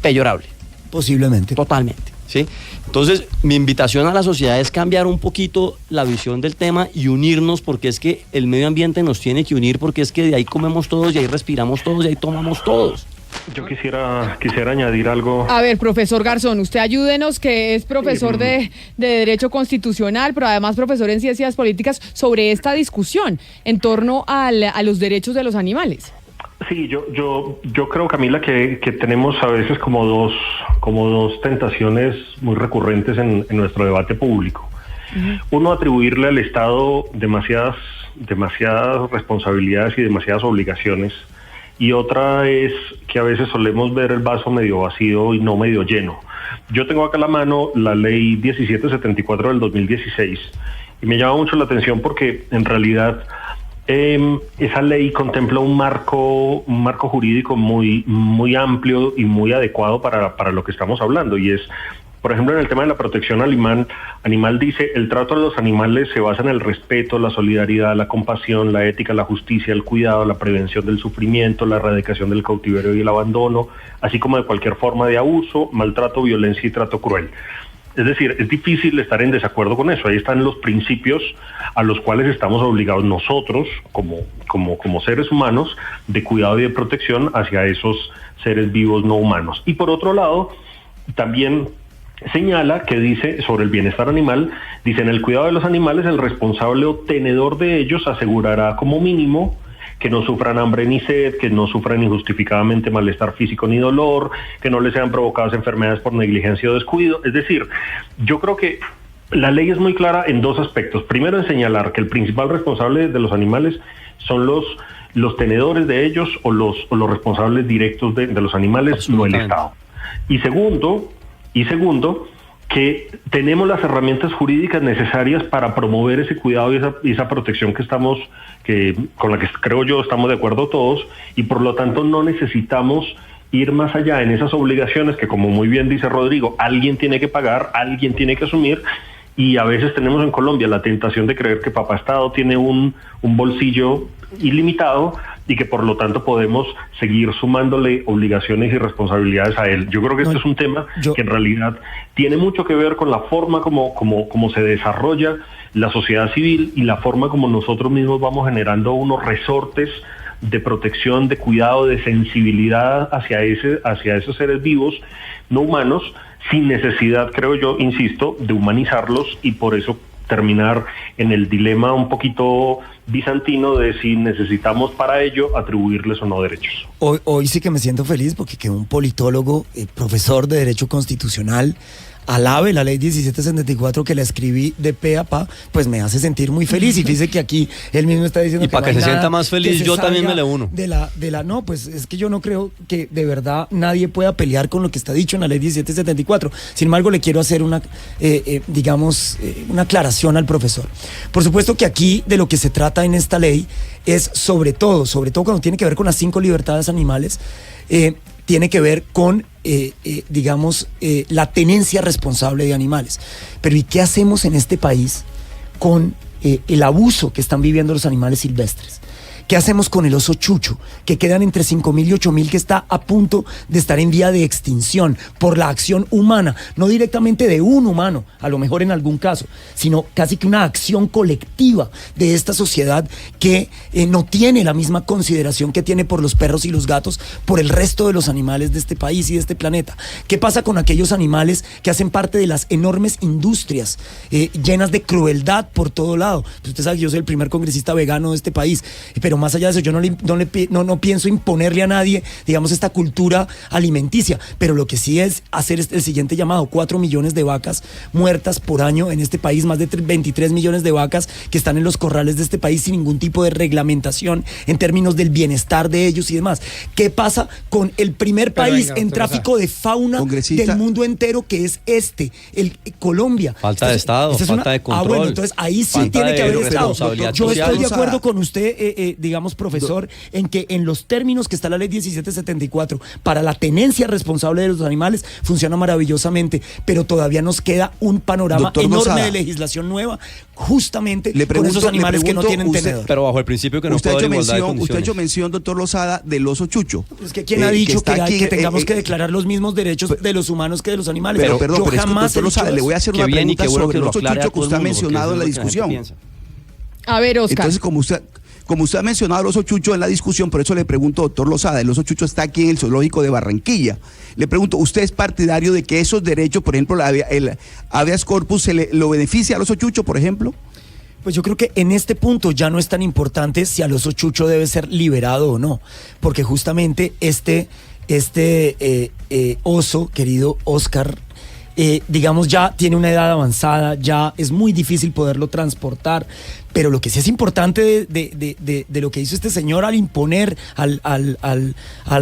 peyorable. Posiblemente. Totalmente, ¿sí? Entonces, mi invitación a la sociedad es cambiar un poquito la visión del tema y unirnos, porque es que el medio ambiente nos tiene que unir, porque es que de ahí comemos todos, y ahí respiramos todos, y ahí tomamos todos. Yo quisiera añadir algo. A ver, profesor Garzón, usted ayúdenos, que es profesor de Derecho Constitucional, pero además profesor en Ciencias Políticas, sobre esta discusión en torno a los derechos de los animales. Sí, yo creo, Camila, que tenemos a veces como dos tentaciones muy recurrentes en nuestro debate público. Uh-huh. Uno, atribuirle al Estado demasiadas responsabilidades y demasiadas obligaciones, y otra es que a veces solemos ver el vaso medio vacío y no medio lleno. Yo tengo acá a la mano la ley 1774 del 2016 y me llama mucho la atención porque en realidad esa ley contempla un marco jurídico muy, muy amplio y muy adecuado para lo que estamos hablando, y es, por ejemplo, en el tema de la protección animal dice: el trato a los animales se basa en el respeto, la solidaridad, la compasión, la ética, la justicia, el cuidado, la prevención del sufrimiento, la erradicación del cautiverio y el abandono, así como de cualquier forma de abuso, maltrato, violencia y trato cruel. Es decir, es difícil estar en desacuerdo con eso. Ahí están los principios a los cuales estamos obligados nosotros, como seres humanos, de cuidado y de protección hacia esos seres vivos no humanos. Y por otro lado, también señala que dice sobre el bienestar animal, dice: en el cuidado de los animales, el responsable o tenedor de ellos asegurará como mínimo que no sufran hambre ni sed, que no sufran injustificadamente malestar físico ni dolor, que no les sean provocadas enfermedades por negligencia o descuido. Es decir, yo creo que la ley es muy clara en dos aspectos. Primero, en señalar que el principal responsable de los animales son los tenedores de ellos o los responsables directos de los animales, no el Estado. Y segundo, que tenemos las herramientas jurídicas necesarias para promover ese cuidado y esa protección con la que creo yo estamos de acuerdo todos, y por lo tanto no necesitamos ir más allá en esas obligaciones que, como muy bien dice Rodrigo, alguien tiene que pagar, alguien tiene que asumir. Y a veces tenemos en Colombia la tentación de creer que papá Estado tiene un bolsillo ilimitado y que por lo tanto podemos seguir sumándole obligaciones y responsabilidades a él. Yo creo que este es un tema que en realidad tiene mucho que ver con la forma como se desarrolla la sociedad civil y la forma como nosotros mismos vamos generando unos resortes de protección, de cuidado, de sensibilidad hacia esos seres vivos no humanos, sin necesidad, creo yo, insisto, de humanizarlos, y por eso terminar en el dilema un poquito bizantino de si necesitamos para ello atribuirles o no derechos. Hoy sí que me siento feliz porque que un politólogo, profesor de Derecho Constitucional, alabe la ley 1774 que la escribí de pe a pa, pues me hace sentir muy feliz. Y fíjese que aquí él mismo está diciendo y para que no se nada sienta más feliz, yo también me le uno. No, pues es que yo no creo que de verdad nadie pueda pelear con lo que está dicho en la ley 1774. Sin embargo, le quiero hacer una aclaración al profesor. Por supuesto que aquí de lo que se trata en esta ley es sobre todo cuando tiene que ver con las 5 libertades animales, tiene que ver con, la tenencia responsable de animales. Pero ¿y qué hacemos en este país con el abuso que están viviendo los animales silvestres? ¿Qué hacemos con el oso chucho, que quedan entre 5.000 y 8.000, que está a punto de estar en vía de extinción por la acción humana? No directamente de un humano, a lo mejor en algún caso, sino casi que una acción colectiva de esta sociedad que no tiene la misma consideración que tiene por los perros y los gatos, por el resto de los animales de este país y de este planeta. ¿Qué pasa con aquellos animales que hacen parte de las enormes industrias llenas de crueldad por todo lado? Pues usted sabe que yo soy el primer congresista vegano de este país, pero más allá de eso, yo no pienso imponerle a nadie, digamos, esta cultura alimenticia, pero lo que sí es hacer el siguiente llamado: 4 millones de vacas muertas por año en este país, más de 23 millones de vacas que están en los corrales de este país sin ningún tipo de reglamentación en términos del bienestar de ellos y demás. ¿Qué pasa con el primer país en tráfico de fauna del mundo entero, que es Colombia? Falta de Estado, falta de control. Bueno, entonces ahí sí tiene que haber Estado. Yo estoy de acuerdo con usted, digamos, profesor, en que en los términos que está la ley 1774 para la tenencia responsable de los animales funciona maravillosamente, pero todavía nos queda un panorama enorme de legislación nueva, justamente con esos animales que no tienen tenedor. Pero bajo el principio que no puede haber igualdad de condiciones. Usted ha hecho mención, doctor Lozada, del oso chucho. Es que ¿quién ha dicho que tengamos que declarar los mismos derechos de los humanos que de los animales? Pero jamás, doctor Lozada, le voy a hacer una pregunta sobre el oso chucho que usted ha mencionado en la discusión. A ver, Oscar. Entonces, como usted ha mencionado el oso chucho en la discusión, por eso le pregunto, doctor Lozada, el oso chucho está aquí en el zoológico de Barranquilla. Le pregunto, ¿usted es partidario de que esos derechos, por ejemplo, el habeas corpus, lo beneficia al oso chucho, por ejemplo? Pues yo creo que en este punto ya no es tan importante si al oso chucho debe ser liberado o no, porque justamente este oso, querido Oscar, digamos, ya tiene una edad avanzada, ya es muy difícil poderlo transportar, pero lo que sí es importante de lo que hizo este señor al imponer, al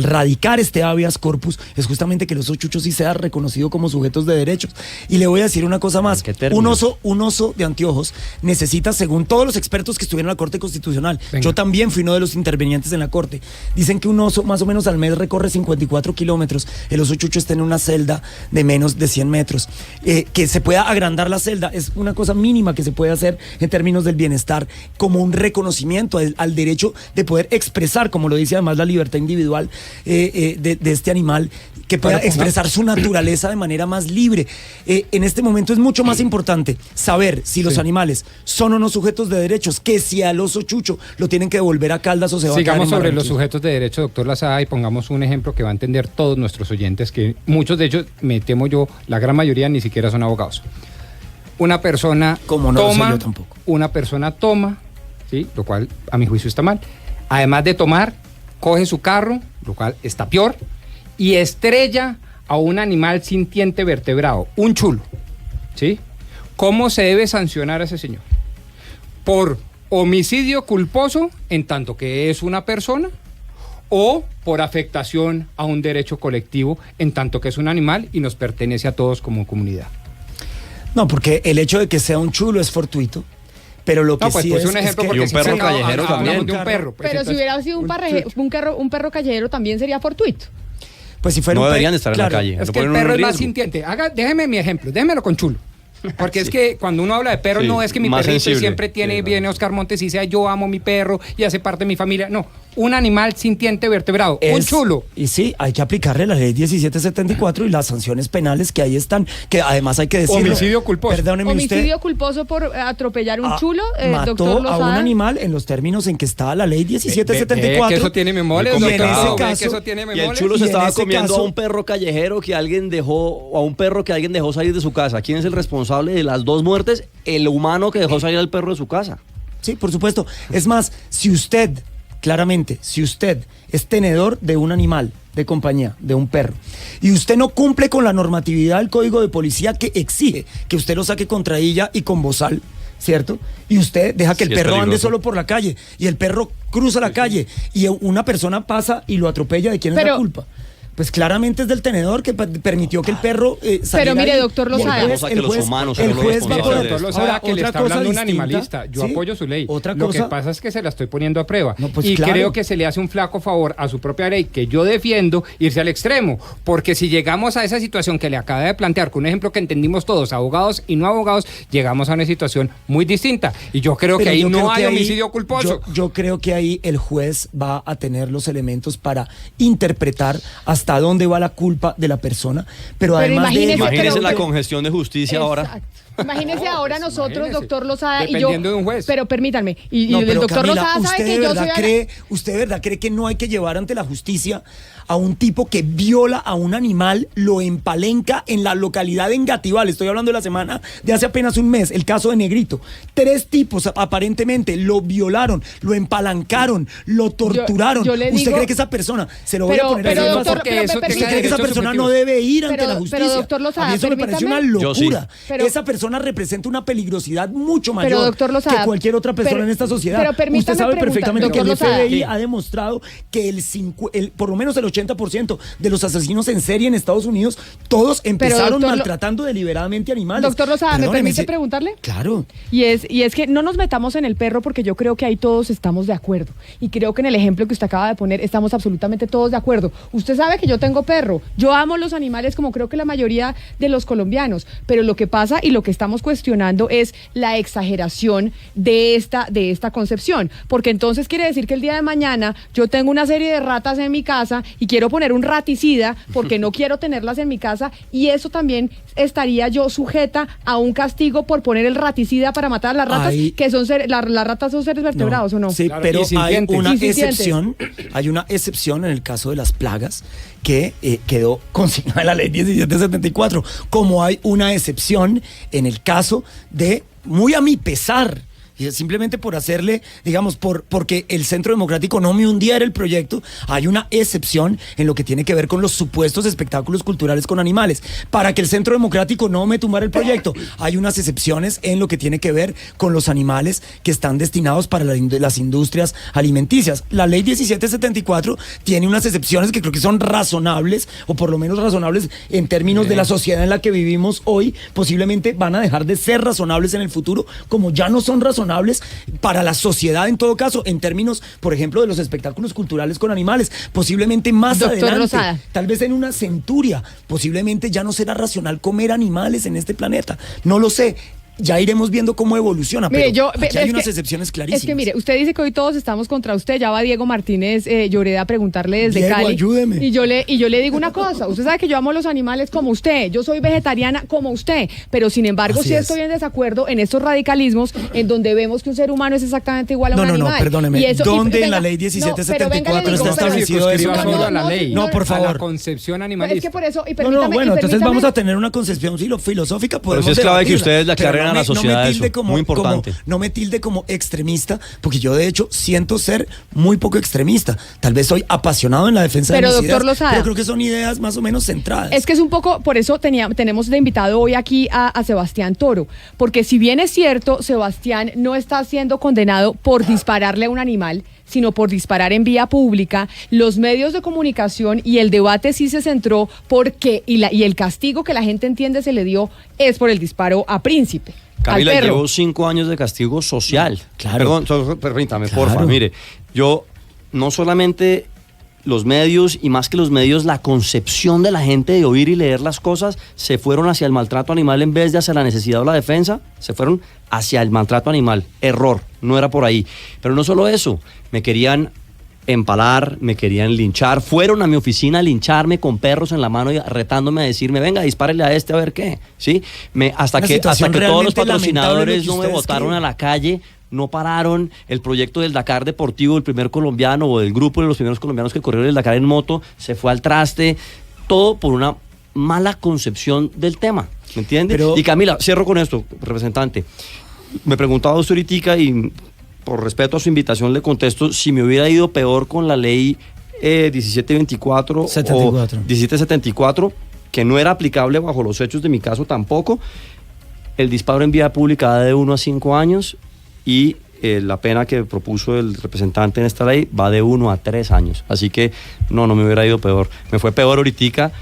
radicar este habeas corpus, es justamente que el oso chucho sí sea reconocido como sujetos de derechos. Y le voy a decir una cosa más: un oso de anteojos necesita, según todos los expertos que estuvieron en la Corte Constitucional, yo también fui uno de los intervinientes en la Corte, dicen que un oso más o menos al mes recorre 54 kilómetros, el oso chucho está en una celda de menos de 100 metros. Que se pueda agrandar la celda es una cosa mínima que se puede hacer en términos del bienestar, como un reconocimiento al derecho de poder expresar, como lo dice además la libertad individual de este animal, que pueda expresar su naturaleza de manera más libre. En este momento es mucho más importante saber si los animales son o no sujetos de derechos, que si al oso chucho lo tienen que devolver a Caldas o se va a quedar en Sigamos sobre Barranquilla. los sujetos de derecho, doctor Lozada, y pongamos un ejemplo que va a entender todos nuestros oyentes, que muchos de ellos, me temo yo, la gran mayoría ni siquiera son abogados. Una persona toma, ¿sí? Lo cual a mi juicio está mal. Además de tomar, coge su carro, lo cual está peor, y estrella a un animal sintiente vertebrado, un chulo, ¿sí? ¿Cómo se debe sancionar a ese señor? ¿Por homicidio culposo, en tanto que es una persona, o por afectación a un derecho colectivo, en tanto que es un animal y nos pertenece a todos como comunidad? No, porque el hecho de que sea un chulo es fortuito, pero lo que sí es un ejemplo, que... porque y un perro callejero también. De un perro, pues, Pero entonces, si hubiera sido un perro callejero también sería fortuito. Pues si fuera No un deberían estar en la calle. es lo que el ponen en perro es más riesgo. sintiente. Déjeme mi ejemplo, déjemelo con chulo. Porque es que cuando uno habla de perros, Sí, no es que mi más perrito sensible. siempre viene Oscar Montes y dice yo amo mi perro y hace parte de mi familia. No, un animal sintiente vertebrado, un chulo. Y sí, hay que aplicarle la ley 1774 y las sanciones penales que ahí están, que además hay que decirlo. Homicidio culposo. Perdóneme Homicidio usted. culposo por atropellar un chulo, Mató doctor a un Lozada. animal en los términos en que está la ley 1774. Que eso tiene memoria, y en doctor. ese caso, Que eso tiene Y memoria. el chulo Y se en estaba ese comiendo caso- a un perro callejero que alguien dejó, o a un perro que alguien dejó salir de su casa. ¿Quién es el responsable de las dos muertes? El humano que dejó salir al perro de su casa. Sí, por supuesto. Es más, si usted es tenedor de un animal de compañía, de un perro, y usted no cumple con la normatividad del Código de Policía que exige que usted lo saque con trailla y con bozal, ¿cierto? Y usted deja que el Sí, es perro ande peligroso. solo por la calle, y el perro cruza la calle, y una persona pasa y lo atropella, ¿de quién es la Pero- culpa? Pues claramente es del tenedor que permitió que el perro saliera. Pero mire, ahí. doctor Y el Lozada. juez- Vamos a que el los juez- humanos el son los juez va a responsables poder- de Doctor eso. Lozada, Ahora, que le otra está cosa hablando un distinta, animalista. Yo ¿sí? apoyo su ley. Otra Lo que cosa- pasa es que se la estoy poniendo a prueba. No, pues y claro. creo que se le hace un flaco favor a su propia ley, que yo defiendo, irse al extremo. Porque si llegamos a esa situación que le acaba de plantear, con un ejemplo que entendimos todos, abogados y no abogados, llegamos a una situación muy distinta. Y yo creo que Pero ahí yo no creo hay que ahí- homicidio culposo. Yo creo que ahí el juez va a tener los elementos para interpretar hasta dónde va la culpa de la persona. Pero además de imagínese- ello, Imagínese pero- la pero- congestión de justicia ahora. Exacto. Imagínese ahora nosotros, Imagínese. doctor Lozada, y yo. Dependiendo de un juez. Pero permítanme, y No, el pero doctor Camila, Lozada sabe ¿usted que de yo verdad soy. ¿usted de verdad cree que no hay que llevar ante la justicia a un tipo que viola a un animal, lo empalenca en la localidad de Engativá? Le estoy hablando de la semana de hace apenas un mes, el caso de Negrito. 3 tipos aparentemente lo violaron, lo empalancaron, lo torturaron. yo le ¿Usted digo- cree que esa persona, se lo voy Pero- a poner pero, así de doctor, fácil, pero me eso permite- ¿usted cree que esa derechos persona no subjetivos. debe ir ante Pero- la pero, justicia? doctor Lozada, A mí eso me parece una permítame. Yo sí. locura. Pero- Esa persona representa una peligrosidad mucho mayor Pero, doctor Lozada, que cualquier otra persona pero- en esta sociedad. pero permítame Usted sabe preguntar, perfectamente que doctor el Lozada. FBI ha demostrado que por lo menos el 80% de los asesinos en serie en Estados Unidos, todos empezaron doctor maltratando deliberadamente animales. Doctor Lozada, ¿me Perdóneme, permite preguntarle? Claro. Y es que no nos metamos en el perro porque yo creo que ahí todos estamos de acuerdo. Y creo que en el ejemplo que usted acaba de poner estamos absolutamente todos de acuerdo. Usted sabe que yo tengo perro. Yo amo los animales como creo que la mayoría de los colombianos. Pero lo que pasa y lo que estamos cuestionando es la exageración de esta concepción. Porque entonces quiere decir que el día de mañana yo tengo una serie de ratas en mi casa y quiero poner un raticida porque no quiero tenerlas en mi casa, y eso también estaría yo sujeta a un castigo por poner el raticida para matar a las ratas, Ahí- que son las ratas son seres vertebrados, ¿o no? Sí, Claro, pero y hay sintientes. una Y sintientes. hay una excepción en el caso de las plagas que quedó consignada en la ley 1774, como hay una excepción en el caso de, muy a mi pesar, y simplemente por hacerle, digamos, porque el Centro Democrático no me hundiera el proyecto, hay una excepción en lo que tiene que ver con los supuestos espectáculos culturales con animales. Para que el Centro Democrático no me tumbara el proyecto, hay unas excepciones en lo que tiene que ver con los animales que están destinados para las industrias alimenticias. La ley 1774 tiene unas excepciones que creo que son razonables, o por lo menos razonables en términos de la sociedad en la que vivimos hoy. Posiblemente van a dejar de ser razonables en el futuro, como ya no son razonables para la sociedad en todo caso, en términos, por ejemplo, de los espectáculos culturales con animales. Posiblemente más Doctor adelante, Lozada. tal vez en una centuria, posiblemente ya no será racional comer animales en este planeta. No lo sé. Ya iremos viendo cómo evoluciona, Mire, pero aquí es hay que- unas excepciones clarísimas. Es que mire, usted dice que hoy todos estamos contra usted. Ya va Diego Martínez Lloreda a preguntarle desde Diego, Cali. ayúdeme. Y yo le digo una cosa. Usted sabe que yo amo los animales como usted. Yo soy vegetariana como usted. Pero sin embargo, Así sí es. estoy en desacuerdo en estos radicalismos en donde vemos que un ser humano es exactamente igual a un No, animal. perdóneme. Y eso- y ¿Dónde en venga, la ley no, pero 1774 venga, le digo, está pero- establecido eso? Circunscriba solo a la ley. No, por A favor. la concepción Es animalista. que por eso, y No, permítame, bueno, y entonces permítame- vamos a tener una concepción filosófica. Pero Podemos sí es clave que debatirla, ustedes le pero aclaren a la sociedad tilde eso, muy importante. no me tilde como extremista, porque yo de hecho siento ser muy poco extremista. Tal vez soy apasionado en la defensa Pero, de mis doctor ideas, Lozada, pero creo que son ideas más o menos centradas. Es que es un poco, por eso tenemos de invitado hoy aquí a Sebastián Toro, porque si bien es cierto, Sebastián no está siendo condenado por dispararle a un animal, sino por disparar en vía pública. Los medios de comunicación y el debate sí se centró porque, y el castigo que la gente entiende se le dio es por el disparo a Príncipe. Camila, al perro. llevo 5 años de castigo social. Claro. Perdón, permítame, Claro. porfa. Mire, yo no solamente los medios, y más que los medios, la concepción de la gente de oír y leer las cosas, se fueron hacia el maltrato animal en vez de hacia la necesidad o la defensa, se fueron hacia el maltrato animal. Error, no era por ahí. Pero no solo eso, me querían empalar, me querían linchar, fueron a mi oficina a lincharme con perros en la mano y retándome a decirme, venga, dispárele a este a ver qué, ¿sí? Hasta que todos los patrocinadores no me botaron a la calle, no pararon. El proyecto del Dakar Deportivo, el primer colombiano o del grupo de los primeros colombianos que corrieron el Dakar en moto, se fue al traste, todo por una mala concepción del tema, ¿me entiende? Y Camila, cierro con esto, representante, me preguntaba usted ahorita y por respeto a su invitación le contesto, si me hubiera ido peor con la ley 1724 o 1774, que no era aplicable bajo los hechos de mi caso tampoco, el disparo en vía pública va de 1 a 5 años y la pena que propuso el representante en esta ley va de 1 a 3 años. Así que no me hubiera ido peor. Me fue peor ahorita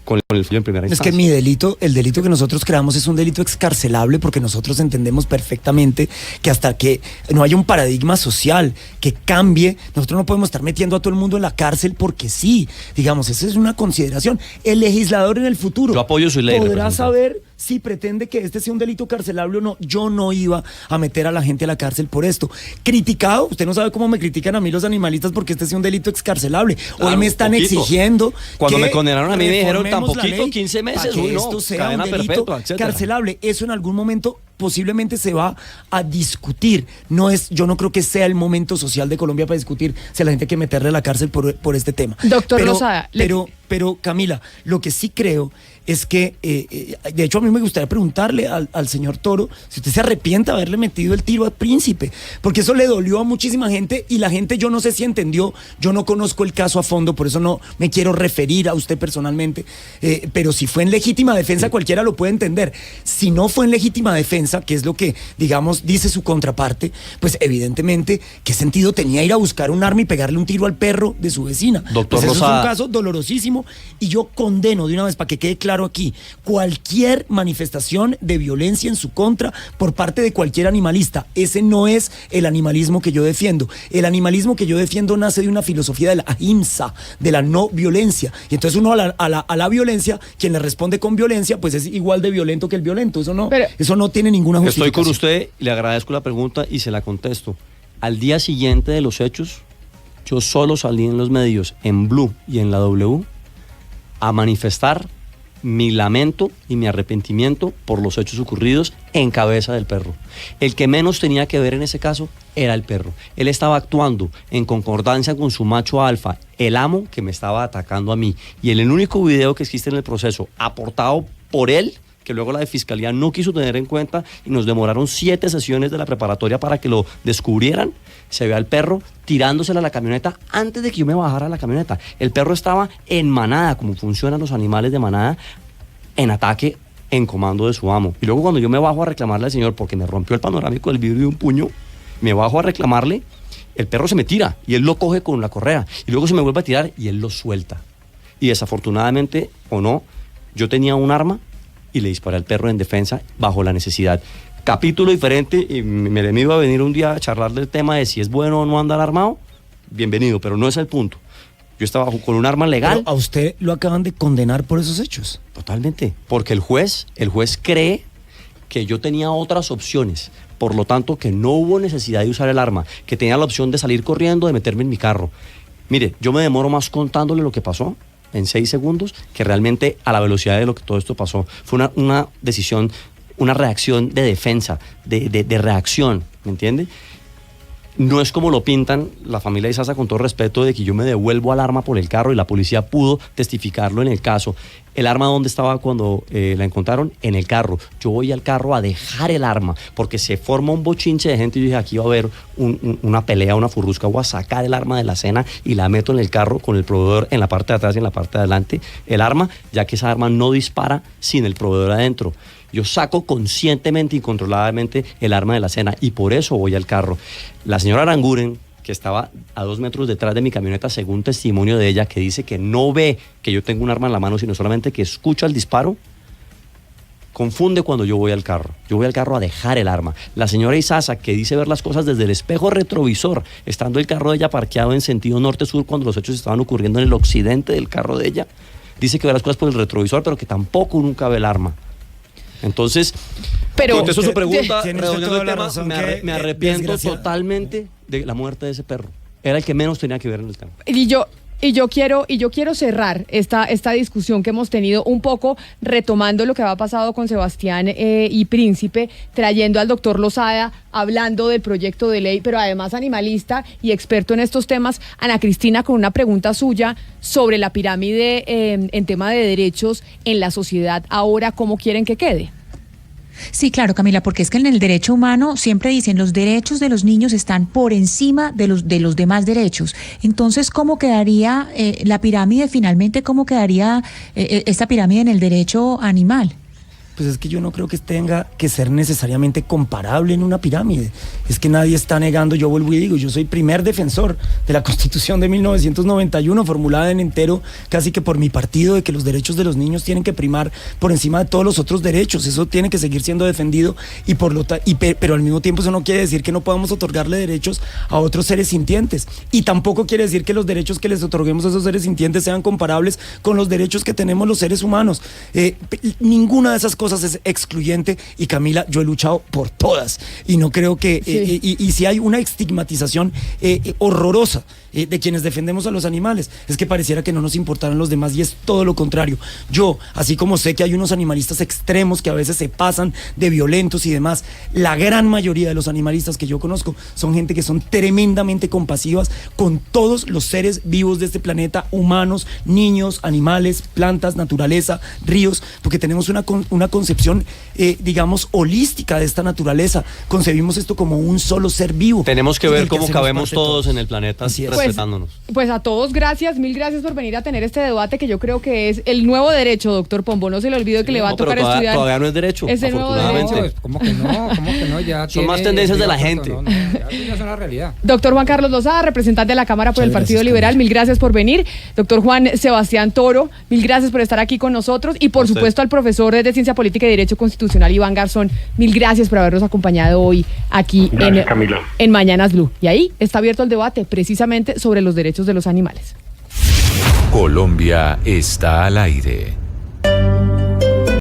con el fallo en primera instancia. Es que el delito que nosotros creamos es un delito excarcelable porque nosotros entendemos perfectamente que hasta que no haya un paradigma social que cambie, nosotros no podemos estar metiendo a todo el mundo en la cárcel porque sí, digamos, esa es una consideración. El legislador en el futuro yo apoyo su ley, podrá saber si pretende que este sea un delito carcelable o no. Yo no iba a meter a la gente a la cárcel por esto. Criticado, usted no sabe cómo me critican a mí los animalistas porque este sea un delito excarcelable. Hoy me están exigiendo. Cuando me condenaron a mí me dijeron tan poquito, 15 meses, para que esto sea un delito carcelable. Eso en algún momento posiblemente se va a discutir. Yo no creo que sea el momento social de Colombia para discutir si a la gente hay que meterle a la cárcel por este tema. Doctor Lozada. Pero Camila, lo que sí creo es que, de hecho a mí me gustaría preguntarle al señor Toro si usted se arrepiente de haberle metido el tiro al Príncipe, porque eso le dolió a muchísima gente y la gente, yo no sé si entendió, yo no conozco el caso a fondo, por eso no me quiero referir a usted personalmente, pero si fue en legítima defensa cualquiera lo puede entender. Si no fue en legítima defensa, que es lo que, digamos, dice su contraparte, pues evidentemente, ¿qué sentido tenía ir a buscar un arma y pegarle un tiro al perro de su vecina? Doctor Pues eso Lozada. es un caso dolorosísimo y yo condeno de una vez, para que quede claro aquí, cualquier manifestación de violencia en su contra por parte de cualquier animalista. Ese no es el animalismo que yo defiendo. El animalismo que yo defiendo nace de una filosofía de la ahimsa, de la no violencia. Y entonces uno a la violencia, quien le responde con violencia, pues es igual de violento que el violento. Eso no tiene ninguna justificación. Estoy con usted, le agradezco la pregunta y se la contesto. Al día siguiente de los hechos, yo solo salí en los medios, en Blue y en la W, a manifestar mi lamento y mi arrepentimiento por los hechos ocurridos en cabeza del perro. El que menos tenía que ver en ese caso era el perro. Él estaba actuando en concordancia con su macho alfa, el amo que me estaba atacando a mí. Y el único video que existe en el proceso, aportado por él, que luego la Fiscalía no quiso tener en cuenta y nos demoraron 7 sesiones de la preparatoria para que lo descubrieran, se ve al perro tirándosela a la camioneta antes de que yo me bajara a la camioneta. El perro estaba en manada, como funcionan los animales de manada, en ataque, en comando de su amo. Y luego cuando yo me bajo a reclamarle al señor porque me rompió el panorámico del vidrio de un puño, me bajo a reclamarle, el perro se me tira y él lo coge con la correa y luego se me vuelve a tirar y él lo suelta. Y desafortunadamente, o no, yo tenía un arma y le disparé al perro en defensa bajo la necesidad. Capítulo diferente, y me iba a venir un día a charlar del tema de si es bueno o no andar armado, bienvenido, pero no es el punto. Yo estaba con un arma legal. Pero a usted lo acaban de condenar por esos hechos. Totalmente, porque el juez cree que yo tenía otras opciones, por lo tanto que no hubo necesidad de usar el arma, que tenía la opción de salir corriendo, de meterme en mi carro. Mire, yo me demoro más contándole lo que pasó en 6 segundos que realmente a la velocidad de lo que todo esto pasó. Fue una decisión, una reacción de defensa, de reacción, ¿me entiende? No es como lo pintan la familia Izaza, con todo respeto, de que yo me devuelvo al arma por el carro y la policía pudo testificarlo en el caso. ¿El arma dónde estaba cuando la encontraron? En el carro. Yo voy al carro a dejar el arma porque se forma un bochinche de gente y yo dije, aquí va a haber una pelea, una furrusca. Voy a sacar el arma de la cena y la meto en el carro con el proveedor en la parte de atrás y en la parte de adelante. El arma, ya que esa arma no dispara sin el proveedor adentro. Yo saco conscientemente y controladamente el arma de la cena y por eso voy al carro. La señora Aranguren, que estaba a 2 metros detrás de mi camioneta, según testimonio de ella, que dice que no ve que yo tengo un arma en la mano, sino solamente que escucha el disparo, confunde cuando yo voy al carro. Yo voy al carro a dejar el arma. La señora Izaza, que dice ver las cosas desde el espejo retrovisor, estando el carro de ella parqueado en sentido norte-sur cuando los hechos estaban ocurriendo en el occidente del carro de ella, dice que ve las cosas por el retrovisor, pero que tampoco nunca ve el arma. Entonces, contesto su pregunta, redondeando el tema, me arrepiento totalmente de la muerte de ese perro. era el que menos tenía que ver en el tema. Y yo quiero cerrar esta discusión que hemos tenido un poco retomando lo que había pasado con Sebastián y Príncipe, trayendo al doctor Lozada, hablando del proyecto de ley, pero además animalista y experto en estos temas. Ana Cristina, con una pregunta suya sobre la pirámide en tema de derechos en la sociedad ahora, ¿cómo quieren que quede? Sí, claro, Camila, porque es que en el derecho humano siempre dicen los derechos de los niños están por encima de los demás derechos. Entonces, ¿cómo quedaría la pirámide finalmente? ¿Cómo quedaría esta pirámide en el derecho animal? Pues es que yo no creo que tenga que ser necesariamente comparable en una pirámide. Es que nadie está negando, yo vuelvo y digo, yo soy primer defensor de la Constitución de 1991, formulada en entero casi que por mi partido, de que los derechos de los niños tienen que primar por encima de todos los otros derechos. Eso tiene que seguir siendo defendido pero al mismo tiempo eso no quiere decir que no podamos otorgarle derechos a otros seres sintientes. Y tampoco quiere decir que los derechos que les otorguemos a esos seres sintientes sean comparables con los derechos que tenemos los seres humanos. Ninguna de esas cosas es excluyente, y Camila, yo he luchado por todas y no creo que y si hay una estigmatización horrorosa de quienes defendemos a los animales, es que pareciera que no nos importaran los demás, y es todo lo contrario. Yo, así como sé que hay unos animalistas extremos que a veces se pasan de violentos y demás, la gran mayoría de los animalistas que yo conozco son gente que son tremendamente compasivas con todos los seres vivos de este planeta, humanos, niños, animales, plantas, naturaleza, ríos, porque tenemos una concepción, digamos, holística de esta naturaleza. Concebimos esto como un solo ser vivo. Tenemos que ver cómo cabemos todos en el planeta, respetándonos. Pues a todos gracias, mil gracias por venir a tener este debate, que yo creo que es el nuevo derecho, doctor Pombo. No se le olvide que le va a tocar estudiar. Todavía no es derecho, es el nuevo derecho. No, ¿cómo que no? Ya son más tendencias de la gente. Ya es una realidad. Doctor Juan Carlos Lozada, representante de la Cámara por el Partido Liberal, mil gracias por venir. Doctor Juan Sebastián Toro, mil gracias por estar aquí con nosotros. Y por supuesto al profesor de Ciencia Política y Derecho Constitucional, Iván Garzón, mil gracias por habernos acompañado hoy aquí en Mañanas Blue. Y ahí está abierto el debate precisamente sobre los derechos de los animales. Colombia está al aire.